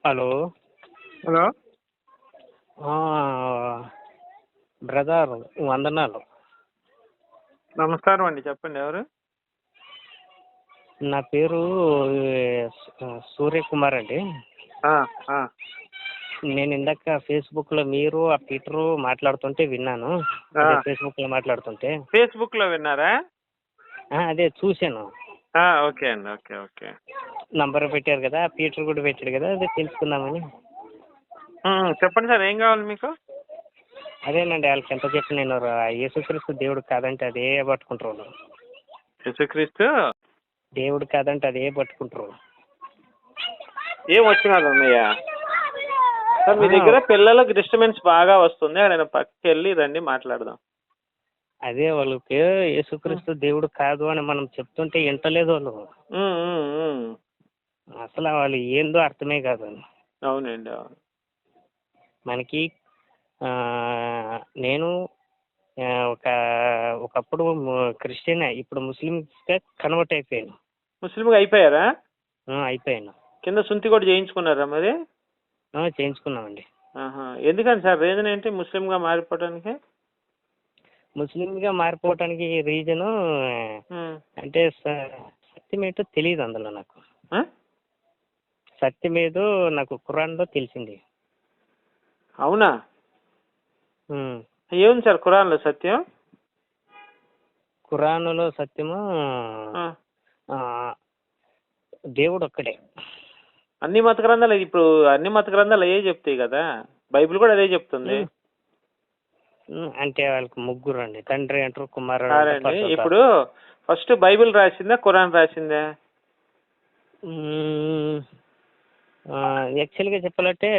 Hello. Hello. ఆ, brother వందనాలు. నమస్కారం అండి, చెప్పండి ఎవరు? నా పేరు సూర్యకుమార్ అండి. ఆ, ఆ, నేను ఇందాక ఫేస్బుక్లో మీరు ఆ పీటరు మాట్లాడుతుంటే విన్నాను. ఆ. అదే ఫేస్బుక్లో మాట్లాడుతుంటే ఫేస్బుక్ లో విన్నారా? అదే చూశాను. ఓకే అండి, ఓకే ఓకే. నంబర్ పెట్టారు కదా, పీటర్ కూడా పెట్టాడు కదా, అదే తెలుసుకుందామని. చెప్పండి సార్, ఏం కావాలి మీకు? అదేనండి, వాళ్ళకి ఎంత చెప్పి నేను యేసుక్రీస్తు దేవుడు కాదంటే అదే పట్టుకుంటారు వాళ్ళు. యేసుక్రీస్తు దేవుడు కాదంటే అదే పట్టుకుంటారు. ఏం వచ్చినారు అన్నయ్య? సార్ మీ దగ్గర పిల్లలకు డిస్టర్బెన్స్ బాగా వస్తుంది, నేను పక్కకి వెళ్ళి రండి మాట్లాడదాం. అదే వాళ్ళకి యేసుక్రీస్తు దేవుడు కాదు అని మనం చెప్తుంటే వింటలేదు వాళ్ళు. అసలు వాళ్ళు ఏందో అర్థమే కాదు. అవునండి, అవును. మనకి నేను ఒకప్పుడు క్రిస్టియన్, ఇప్పుడు ముస్లింస్గా కన్వర్ట్ అయిపోయాను. ముస్లింగా అయిపోయారా? అయిపోయాను. కింద సుంతి కూడా చేయించుకున్నారా మరి? చేయించుకున్నామండి. ఎందుకని సార్, రీజన్ ఏంటి ముస్లింగా మారిపోవడానికి? ముస్లింగా మారిపోవటానికి రీజను అంటే సత్యం ఏంటో తెలియదు అందులో నాకు. సత్యం ఏదో నాకు ఖురాన్లో తెలిసింది. అవునా? ఏముంది సార్ ఖురాన్లో సత్యం? ఖురాన్లో సత్యము దేవుడు ఒక్కడే. అన్ని మత గ్రంథాలు ఇప్పుడు అన్ని మత గ్రంథాలు అయ్యే చెప్తాయి కదా, బైబిల్ కూడా అదే చెప్తుంది. అంటే వాళ్ళకి ముగ్గురు అండి, తండ్రి అంటారు, కుమారుడు. ఇప్పుడు ఫస్ట్ బైబిల్ రాసిందా ఖురాన్ రాసిందా? యాక్చువల్గా చెప్పాలంటే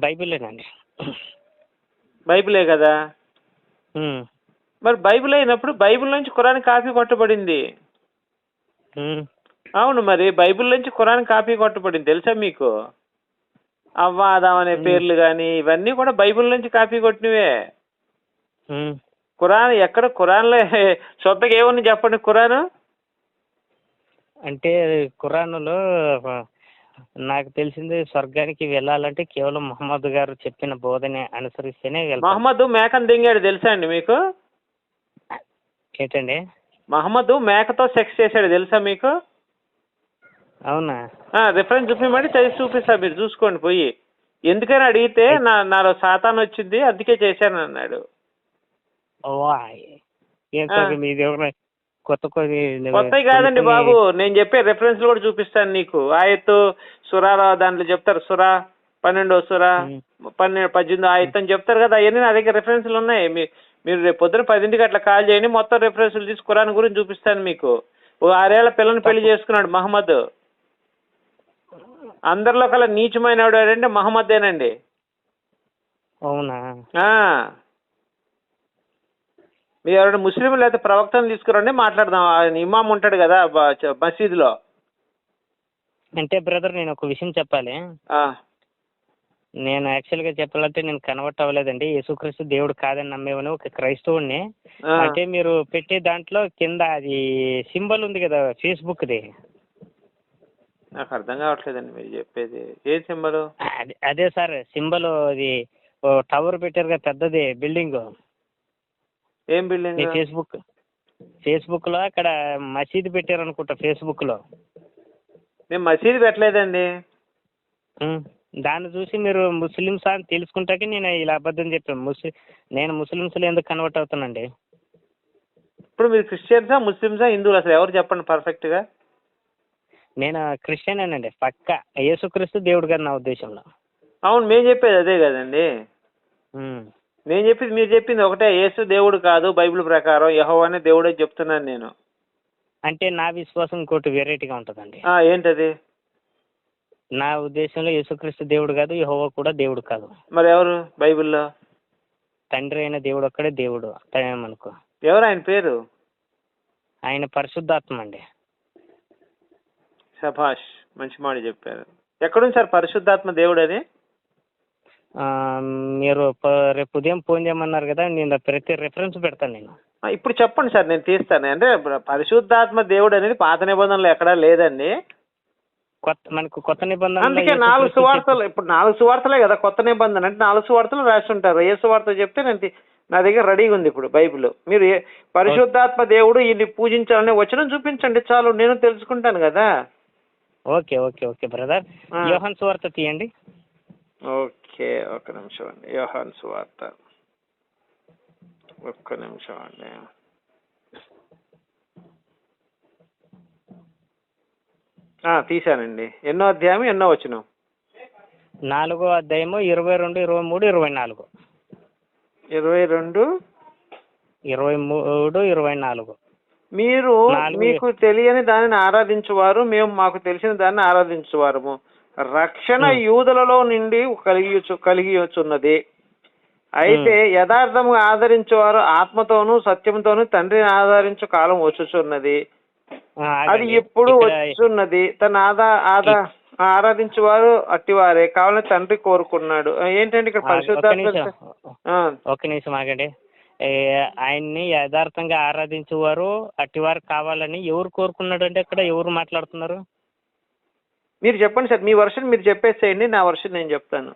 బైబిలేనండి. బైబిలే కదా. మరి బైబిల్ అయినప్పుడు బైబిల్ నుంచి ఖురాన్ కాపీ కొట్టబడింది. అవును, మరి బైబిల్ నుంచి ఖురాన్ కాపీ కొట్టబడింది, తెలుసా మీకు? అవ్వాదాం అనే పేర్లు కానీ ఇవన్నీ కూడా బైబిల్ నుంచి కాపీ కొట్టినవే. ఖురాన్ ఎక్కడ? ఖురాన్లో సొంతగా ఏముంది చెప్పండి ఖురాన్ అంటే. ఖురాన్లో నాకు తెలిసింది, స్వర్గానికి వెళ్ళాలంటే కేవలం మహమ్మద్ గారు చెప్పిన బోధనే అనుసరిస్తేనే వెళ్తాం. మహమ్మద్ మేకను దింగాడు, తెలుసా అండి మీకు? ఏంటండి? మహమ్మద్ మేకతో సెక్స్ చేశాడు, తెలుసా మీకు? అవునా? రిఫరెన్స్ చూపించమంటే చదివి చూపిస్తా, మీరు చూసుకోండి పోయి. ఎందుకని అడిగితే నాలో సాతాన్ వచ్చింది అందుకే చేశాను అన్నాడు. కొత్తవి కాదండి బాబు, నేను చెప్పే రెఫరెన్స్ కూడా చూపిస్తాను నీకు. ఆయత్తు సురాలో దాంట్లో చెప్తారు, సురా 12వ సురా 18వ ఆయత్తు అని చెప్తారు కదా, అవన్నీ నా దగ్గర రెఫరెన్స్లు ఉన్నాయి. మీరు రేపు పొద్దున 10ంటికి అట్లా కాల్ చేయండి, మొత్తం రెఫరెన్స్లు తీసి ఖురాన్ గురించి చూపిస్తాను మీకు. ఓ 6 ఏళ్ల పిల్లని పెళ్లి చేసుకున్నాడు మహమ్మద్. అందరిలో కల్లా నీచమైన వాడంటే మహమ్మదేనండి. అవునా? మీరు ఎవరైనా ముస్లింలు లేకపోతే ప్రవక్తను తీసుకురండి, మాట్లాడదాం. ఇమాం ఉంటాడు కదా మసీదులో. అంటే బ్రదర్, నేను ఒక విషయం చెప్పాలి. నేను యాక్చువల్గా చెప్పాలంటే నేను కన్వర్ట్ అవ్వలేదండి. యేసుక్రీస్తు దేవుడు కాదని నమ్మేవని ఒక క్రైస్తవుడిని. అంటే మీరు పెట్టే దాంట్లో కింద అది సింబల్ ఉంది కదా ఫేస్బుక్ది. నాకు అర్థం కావట్లేదండి మీరు చెప్పేది. ఏ సింబల్? అదే సార్ సింబల్, అది టవర్ పెట్టారు కదా, పెద్దది బిల్డింగ్. ఏం బిల్డింగ్? ఫేస్బుక్లో అక్కడ మసీదు పెట్టారు అనుకుంటా ఫేస్బుక్లో. మేము మసీదు పెట్టలేదండి. దాన్ని చూసి మీరు ముస్లిమ్స్ అని తెలుసుకుంటాకే నేను ఇలా అబద్ధం చెప్పాను. నేను ముస్లిమ్స్లో ఎందుకు కన్వర్ట్ అవుతానండి? ఇప్పుడు మీరు క్రిస్టియన్సా, ముస్లిమ్సా, హిందువులు, అసలు ఎవరు చెప్పండి పర్ఫెక్ట్గా? నేను క్రిస్టియనేనండి, పక్కా. యేసుక్రీస్తు దేవుడు గారు నా ఉద్దేశంలో. అవును, మేము చెప్పేది అదే కదండి. నేను చెప్పింది మీరు చెప్పింది ఒకటే, యేసు దేవుడు కాదు బైబిల్ ప్రకారం, యెహోవానే దేవుడే చెప్తున్నాను నేను. అంటే నా విశ్వాసం ఇంకోటి వెరైటీగా ఉంటుందండి. ఏంటది? నా ఉద్దేశంలో యేసుక్రీస్తు దేవుడు కాదు, యెహోవా కూడా దేవుడు కాదు. మరి ఎవరు బైబిల్లో? తండ్రి అయిన దేవుడు ఒక్కడే దేవుడు మనకు. ఎవరు ఆయన పేరు? ఆయన పరిశుద్ధాత్మ అండి. శభాష్, మంచి మాట చెప్పారు. ఎక్కడుంది సార్ పరిశుద్ధాత్మ దేవుడు అది? మీరు రేపు ఉదయం ఫోన్ చేయమన్నారు కదా, నేను ప్రతి రెఫరెన్స్ పెడతాను నేను. ఇప్పుడు చెప్పండి సార్, నేను తీస్తాను. అంటే పరిశుద్ధాత్మ దేవుడు అనేది పాత నిబంధనలు ఎక్కడా లేదండి. మనకు కొత్త నిబంధన అందుకే 4 సువార్తలు, ఇప్పుడు 4 సువార్తలే కదా కొత్త నిబంధన అంటే, 4 సువార్తలు రాసి ఉంటారు. ఏ సువార్త చెప్తే నేను నా దగ్గర రెడీగా ఉంది ఇప్పుడు బైబిల్. మీరు పరిశుద్ధాత్మ దేవుడు ఈయన్ని పూజించాలని వచనం చూపించండి చాలు, నేను తెలుసుకుంటాను కదా. ఓకే ఓకే ఓకే బ్రదర్, యోహాను సువార్త తీయండి. ఓకే, ఒక్క నిమిషం అండి. యోహాను సువార్త, ఒక్క నిమిషం అండి. తీశానండి. ఎన్నో అధ్యాయం, ఎన్నో వచనం? 4వ అధ్యాయము 22, 23, 24. 22, 23, 24. మీరు మీకు తెలియని దానిని ఆరాధించువారు, మేము మాకు తెలిసిన దాన్ని ఆరాధించువారము. రక్షణ యూదులలో నుండి కలిగియుచున్నది. అయితే యథార్థముగా ఆదరించేవారు ఆత్మతోనూ సత్యంతోనూ తండ్రిని ఆదరించు కాలం వచ్చుచున్నది. అది ఎప్పుడు వచ్చున్నది. తన ఆరాధించేవారు అట్టివారే కావాలని తండ్రి కోరుకున్నాడు. ఏంటంటే ఇక్కడ పరిశుద్ధాత్మ. ఒక నిమిషం ఆగండి. ఆయన్ని యథార్థంగా ఆరాధించేవారు అట్టివారు కావాలని ఎవరు కోరుకున్నాడు అంటే ఇక్కడ ఎవరు మాట్లాడుతున్నారు? మీరు చెప్పండి సార్, మీ వర్షన్ మీరు చెప్పేసేయండి, నా వర్షన్ నేను చెప్తాను.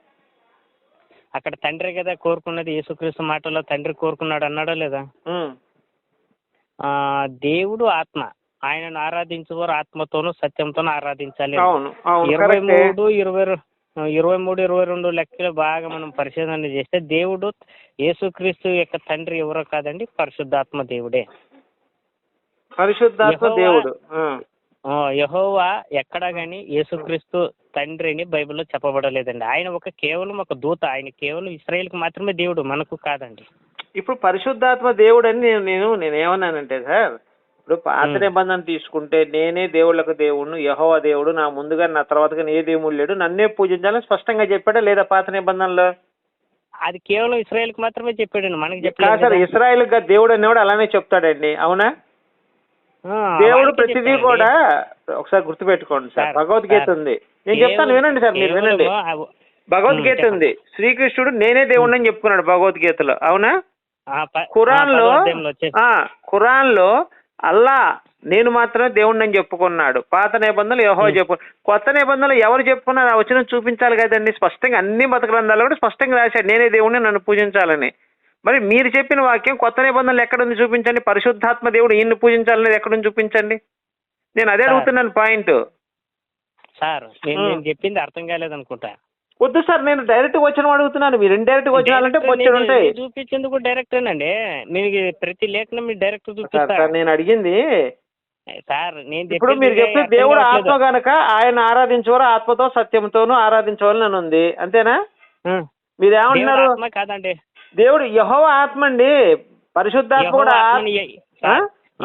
అక్కడ తండ్రి కదా కోరుకున్నది. యేసుక్రీస్తు మాటలో తండ్రి కోరుకున్నాడు అన్నాడా లేదా? దేవుడు ఆత్మ, ఆయనను ఆరాధించేవారు ఆత్మతోనూ సత్యంతోనూ ఆరాధించాలి. 23, 22 లెక్కలు బాగా మనం పరిశోధన చేస్తే దేవుడు యేసుక్రీస్తు యొక్క తండ్రి ఎవరో కాదండి, పరిశుద్ధాత్మ దేవుడే. పరిశుద్ధాత్మ దేవుడు. యెహోవా ఎక్కడా గాని యేసుక్రీస్తు తండ్రిని బైబిల్లో చెప్పబడలేదండి. ఆయన కేవలం ఒక దూత. ఆయన కేవలం ఇశ్రాయేల్కి మాత్రమే దేవుడు, మనకు కాదండి. ఇప్పుడు పరిశుద్ధాత్మ దేవుడు అని నేనేమన్నానంటే సార్, ఇప్పుడు పాత నిబంధన తీసుకుంటే నేనే దేవుళ్ళకు దేవుడు, యెహోవా దేవుడు, నా ముందుగా నా తర్వాత ఏ దేవుడు లేడు, నన్నే పూజించాలని స్పష్టంగా చెప్పాడా లేదా పాత నిబంధనలో? అది కేవలం ఇశ్రాయేల్కి మాత్రమే చెప్పాడండి, మనకి కాదు చెప్పలేదు. సార్, ఇశ్రాయేల్ దేవుడు అనేవాడు అలానే చెప్తాడండి, అవునా? దేవుడు ప్రతిదీ కూడా ఒకసారి గుర్తుపెట్టుకోండి సార్, భగవద్గీత ఉంది, నేను చెప్తాను వినండి సార్, మీరు వినండి. భగవద్గీత ఉంది, శ్రీకృష్ణుడు నేనే దేవుడిని అని చెప్పుకున్నాడు భగవద్గీతలో, అవునా? ఖురాన్లో అల్లా నేను మాత్రమే దేవుడిని అని చెప్పుకున్నాడు. పాత నిబంధనలు యెహోవా కొత్త నిబంధనలు ఎవరు చెప్పుకున్నారు? ఆ వచనం చూపించాలి కదండి. స్పష్టంగా అన్ని మత గ్రంథాలు కూడా స్పష్టంగా రాశాడు నేనే దేవుడిని, నన్ను పూజించాలని. మరి మీరు చెప్పిన వాక్యం కొత్త నిబంధనలు ఎక్కడుంది చూపించండి. పరిశుద్ధాత్మ దేవుడు ఈయన్ని పూజించాలనేది ఎక్కడుంది చూపించండి. నేను అదే అడుగుతున్నాను పాయింట్. సార్ నేను చెప్పింది అర్థం కాలేదనుకుంటా. వద్దు సార్, నేను డైరెక్ట్ వచ్చిన అడుగుతున్నాను, మీరు ఇండైరెక్ట్ వచ్చినాలంటే వచ్చి ఉంటాయి. చూపించేందుకు డైరెక్ట్ అండి, మీకు ప్రతి లేఖనం మీరు డైరెక్ట్ చూపిస్తారు. నేను అడిగింది సార్, నేను ఇప్పుడు మీరు చెప్తే దేవుడు ఆత్మ గనక ఆయన ఆరాధించేవారు ఆత్మతో సత్యంతోనూ ఆరాధించవాలని ఉంది, అంతేనా? మీరేమంటున్నారు? కాదండి, దేవుడు యెహోవా ఆత్మ అండి, పరిశుద్ధాత్మ కూడా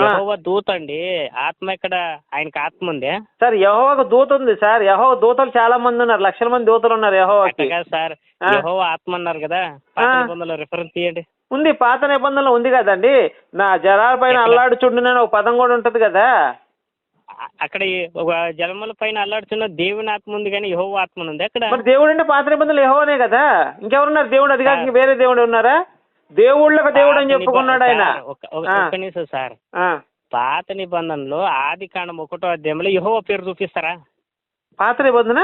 యెహోవా దూత అండి. ఆత్మ ఎక్కడ? ఆయనకి ఆత్మ ఉంది సార్. యెహోవాకు దూత ఉంది సార్. యెహోవా దూతలు చాలా మంది ఉన్నారు, లక్షల మంది దూతలు ఉన్నారు యెహోవాకి. సార్ యెహోవా ఆత్మ అన్నారు కదా, పాత నిబంధనలో రిఫరెన్స్ తీయండి. ఉంది, పాత నిబంధనలో ఉంది కదండి. నా జలాల పైన అల్లాడుచుండునని ఒక పదం కూడా ఉంటది కదా. అక్కడ ఒక జలముల పైన అల్లాడుచున్న దేవుని ఆత్మ ఉంది కానీ యెహోవా ఆత్మ ఉంది అక్కడ. మరి దేవుడు అంటే పాత నిబంధనలు యెహోవానే కదా, ఇంకెవరున్నారు దేవుడు? అది కాక వేరే దేవుడు ఉన్నారా? దేవుళ్ళకు దేవుడు అని చెప్పుకున్నాడు ఆయన. ఒక్క నిమిషం సార్, పాత నిబంధనలో ఆది కాండం 1వ అధ్యాయంలో యెహోవా పేరు చూపిస్తారా? పాత నిబంధన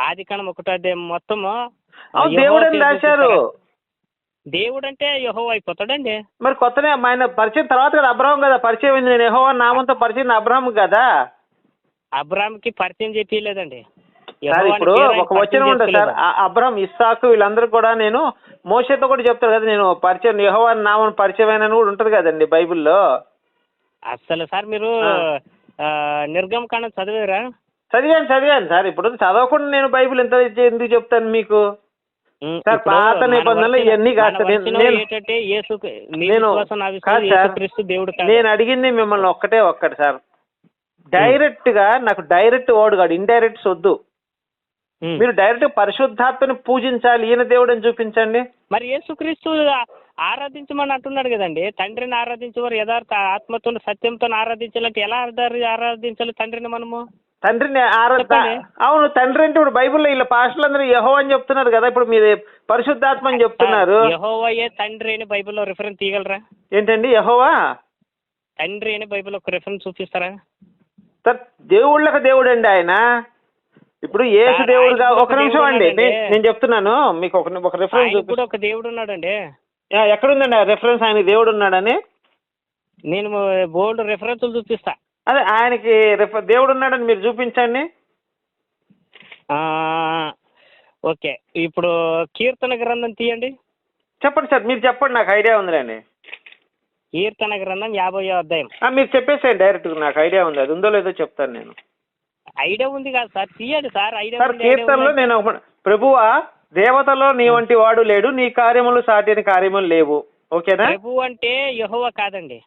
ఆది కాండం 1వ అధ్యాయం మొత్తము దేవుడు అని రాశారు. దేవుడు అంటే యెహోవా అయిపోతాడండి. మరి కొత్తనే ఆయన పరిచయం తర్వాత కదా అబ్రహాం కదా పరిచయం అయింది. నేను యెహోవా నామంతో పరిచయం అబ్రహాం కదా. అబ్రహాంకి పరిచయం చెప్పలేదండి. ఇప్పుడు ఒక వచనం ఉంటుంది సార్, అబ్రహాం ఇస్సాకు వీళ్ళందరూ కూడా నేను మోషేతో కూడా చెప్తారు కదా, నేను పరిచయం యెహోవా నామం పరిచయం అయిన కూడా ఉంటది కదండి బైబిల్లో. అసలు సార్ మీరు నిర్గమకాండం చదివారా? చదివాను సార్. ఇప్పుడు చదవకుండా నేను బైబిల్ ఎందుకు చెప్తాను మీకు సార్? పాత నిబంధనలు ఇవన్నీ కాదు. నేను అడిగింది మిమ్మల్ని ఒక్కటి సార్, డైరెక్ట్ గా నాకు డైరెక్ట్ వర్డ్ కాదు, ఇండైరెక్ట్ వద్దు. మీరు డైరెక్ట్ పరిశుద్ధాత్మని పూజించాలి, ఈయన దేవుడు అని చూపించండి. మరి యేసుక్రీస్తు ఆరాధించమని అంటున్నాడు కదండి. తండ్రిని ఆరాధించేవారు యథార్థ ఆత్మతో సత్యంతో ఆరాధించాలంటే ఎలా ఆరాధించాలి తండ్రిని? మనము తండ్రిని అవును, తండ్రి అంటే ఇప్పుడు బైబిల్లో ఇలా పాస్టర్లు అందరూ యెహోవా అని చెప్తున్నారు కదా, ఇప్పుడు మీరు పరిశుద్ధాత్మ అని చెప్తున్నారు. యెహోవాయే తండ్రి అని బైబిల్లో రిఫరెన్స్ తీయగలరా? ఏంటండి యెహోవా తండ్రి అని బైబిల్ ఒక రిఫరెన్స్ చూపిస్తారా? సార్ దేవుళ్ళకి దేవుడు అండి ఆయన. ఇప్పుడు యేసు దేవుడుగా, ఒక నిమిషం అండి నేను చెప్తున్నాను మీకు, ఒక రిఫరెన్స్ కూడా ఒక దేవుడు ఉన్నాడండి. ఎక్కడుందండి ఆ రిఫరెన్స్ ఆయన దేవుడు ఉన్నాడని? నేను బోల్డ్ రిఫరెన్స్లు చూపిస్తా. అదే ఆయనకి దేవుడు ఉన్నాడని మీరు చూపించండి. ఓకే, ఇప్పుడు కీర్తన గ్రంథం తీయండి. చెప్పండి సార్, మీరు చెప్పండి, నాకు ఐడియా ఉందిలేండి. కీర్తన గ్రంథం 50వ అధ్యాయం. మీరు చెప్పేసేయండి డైరెక్ట్, నాకు ఐడియా ఉంది, అది ఉందో లేదో చెప్తాను నేను. ఐడియా ఉంది కాదు సార్, తీయండి సార్. ఐడియా సార్ కీర్తనలో నేను ప్రభువా దేవతలో నీ వంటి వాడు లేడు, నీ కార్యములు సాటిని కార్యములు లేవు. ఓకేనా? ప్రభు అంటే యెహోవా కాదండి,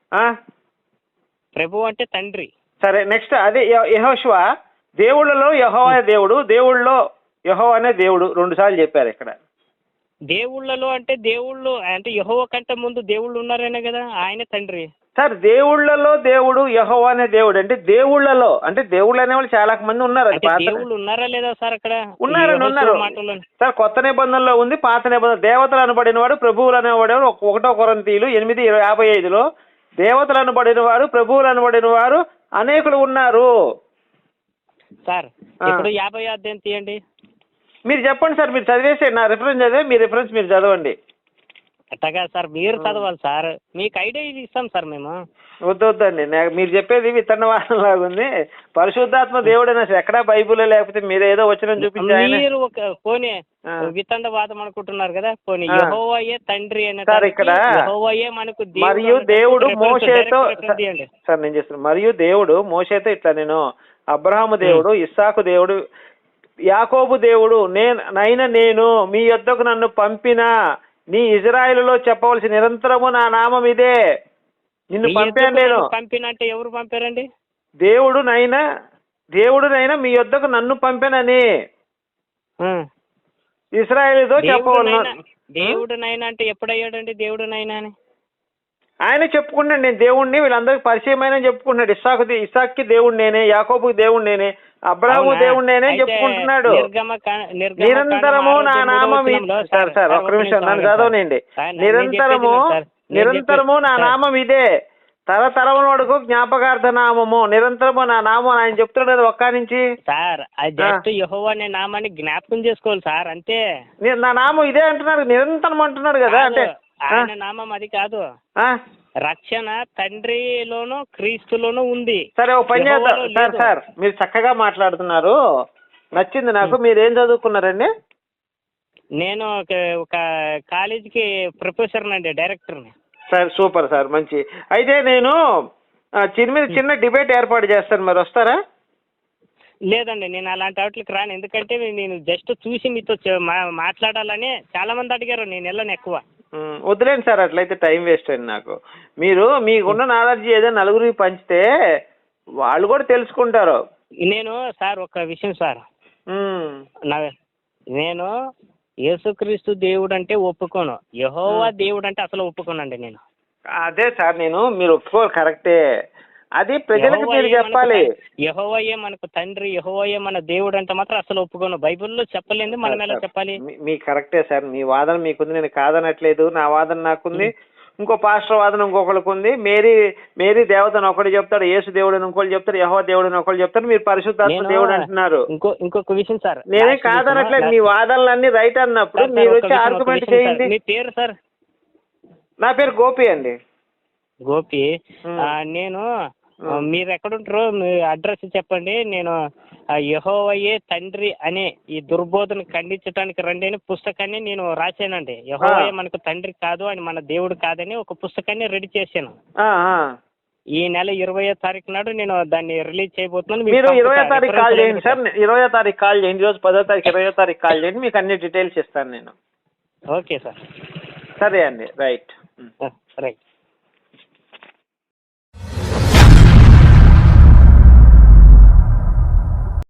ప్రభు అంటే తండ్రి. సరే, నెక్స్ట్ అదే యెహోషువ దేవుళ్ళలో యెహోవా దేవుడు, దేవుళ్ళలో యెహోవా అనే దేవుడు 2 సార్లు చెప్పారు ఇక్కడ. దేవుళ్ళలో అంటే దేవుళ్ళు అంటే యెహోవా కంటే ముందు దేవుళ్ళు ఉన్నారనే కదా, ఆయన తండ్రి. సార్ దేవుళ్ళలో దేవుడు యెహోవా అనే దేవుడు అంటే దేవుళ్ళలో అంటే దేవుళ్ళు అనేవాళ్ళు చాలా మంది ఉన్నారు. దేవుళ్ళు ఉన్నారా లేదా సార్ అక్కడ? ఉన్నారు సార్, కొత్త నిబంధనలో ఉంది, పాత నిబంధన. దేవతలు అనబడిన వాడు, ప్రభువులు అనేవాడు 1 కొరింథీయులు 8:55లో దేవతలు అనబడిన వారు, ప్రభువులు అనబడిన వారు అనేకులు ఉన్నారు. సార్ ఇప్పుడు 50వ అధ్యాయం తీయండి. మీరు చెప్పండి సార్, మీరు చదివేసేయండి, నా రిఫరెన్స్ చదివే మీ రిఫరెన్స్ మీరు చదవండి. అట్టగా సార్ మీరు చదవాలి సార్, మీకు ఐడియా ఇది ఇస్తాం సార్ మేము. వద్దండి, మీరు చెప్పేది విత్తనవాదం లాగా ఉంది. పరిశుద్ధాత్మ దేవుడైనా ఎక్కడా బైబుల్ లేకపోతే మీరు ఏదో వచ్చిన చూపించారు. మీరు ఒక పోనీ వితండవాదం అనుకుంటున్నారు కదా, పోనీ యెహోవాయే తండ్రి అనే సార్ ఇక్కడ యెహోవాయే మనకు మరియు దేవుడు మోషేతో సార్ నేను చేస్తున్నాను. మరియు దేవుడు మోషేతో ఇట్లా, నేను అబ్రహాము దేవుడు, ఇస్సాకు దేవుడు, యాకోబు దేవుడు నేను మీ యొద్దకు నన్ను పంపిన నీ ఇజ్రాయేలులో చెప్పవలసి నిరంతరము నా నామం ఇదే, నిన్ను పంపాను నేను. పంపినంటే ఎవరు పంపారండి? దేవుడునైనా మీ యొద్దకు నన్ను పంపానని ఇశ్రాయేలుతో చెప్పవలను. దేవుడునైనా అంటే ఎప్పుడయ్యాడండి దేవుడునైనా అని? ఆయన చెప్పుకున్నాడు, నేను దేవుణ్ణి, వీళ్ళందరికీ పరిచయమైన చెప్పుకున్నాడు. ఇస్సాక్కి దేవుడు నేనే, యాకోబుకి దేవుడు నేనే, అబ్రహాము దేవుడు నేనే చెప్పుకుంటున్నాడు. నిరంతరము నా నామం సార్ ఒక్క నిమిషం నన్ను చదవనండి. నిరంతరము నా నామం ఇదే, తరతరముల వరకు జ్ఞాపకార్థ నామము, నిరంతరము నా నామం ఆయన చెప్తున్నాడు ఒక్క నుంచి. సార్ జస్ట్ యెహోవా అనే నామాన్ని జ్ఞాపకం చేసుకోవాలి సార్, అంతే. నా నామం ఇదే అంటున్నాడు, నిరంతరం అంటున్నాడు కదా. అంటే ఆయన నామం అది కాదు, రక్షణ తండ్రిలోను క్రీస్తులోను ఉంది. సరే ఓ పని చేద్దాం సార్, మీరు చక్కగా మాట్లాడుతున్నారు, నచ్చింది నాకు. మీరేం చదువుకున్నారండి? నేను ఒక కాలేజీకి ప్రొఫెసర్ అండి, డైరెక్టర్ని. సార్ సూపర్ సార్, మంచి. అయితే నేను చిన్న డిబేట్ ఏర్పాటు చేస్తాను, మరి వస్తారా? లేదండి, నేను అలాంటి వాటికి రాను, ఎందుకంటే నేను జస్ట్ చూసి మీతో మాట్లాడాలని చాలా మంది అడిగారు, నేను వెళ్ళను ఎక్కువ. వద్దులేండి సార్, అట్లయితే టైం వేస్ట్ అండి నాకు. మీకున్న నాలెడ్జ్ ఏదో నలుగురికి పంచితే వాళ్ళు కూడా తెలుసుకుంటారు. నేను సార్ ఒక విషయం సార్, నేను యేసుక్రీస్తు దేవుడు అంటే ఒప్పుకోను, యెహోవా దేవుడు అంటే అసలు ఒప్పుకోనండి నేను. అదే సార్, మీరు ఒప్పుకోరు, కరెక్టే, అది ప్రజలకు మీరు చెప్పాలి. యెహోవాయే మనకు తండ్రి, యెహోవాయే మన దేవుడు అంటే మాత్రం అసలు ఒప్పుకోను. బైబిల్లో చెప్పలేదు, మనం ఎలా చెప్పాలి? మీ కరెక్టే సార్, మీ వాదన మీకుంది, నేను కాదనట్లేదు. నా వాదన నాకుంది, ఇంకో పాస్టర్ వాదన ఇంకొకరికి ఉంది. మేరీ దేవతను ఒకటి చెప్తాడు, యేసు దేవుడు అని ఇంకోటి చెప్తారు, యెహోవా దేవుడు అని ఒకటి చెప్తారు, మీరు పరిశుద్ధాత్మ దేవుడు అంటున్నారు. ఇంకొక విషయం సార్, నేనే కాదనట్లేదు, మీ వాదనలన్నీ రైట్ అన్నప్పుడు మీరు వచ్చి ఆర్గ్యుమెంట్ చేయండి. మీ పేరు సార్? నా పేరు గోపి అండి. గోపి, నేను మీరు ఎక్కడుంటారో మీ అడ్రస్ చెప్పండి, నేను యెహోవాయే తండ్రి అనే ఈ దుర్బోధను ఖండించడానికి రండి అని పుస్తకాన్ని నేను రాశానండి. యెహోవాయే మనకు తండ్రి కాదు అని, మన దేవుడు కాదని ఒక పుస్తకాన్ని రెడీ చేశాను. ఈ నెల 20వ తారీఖు నాడు నేను దాన్ని రిలీజ్ చేయబోతున్నాను. మీరు 20వ తారీఖు కాల్ చేయండి సార్, 20వ తారీఖు కాల్ చేయండి, రోజు 10వ తారీఖు 20వ తారీఖు కాల్ చేయండి, మీకు అన్ని డీటెయిల్స్ ఇస్తాను నేను. Okay sir. సరే అండి, రైట్.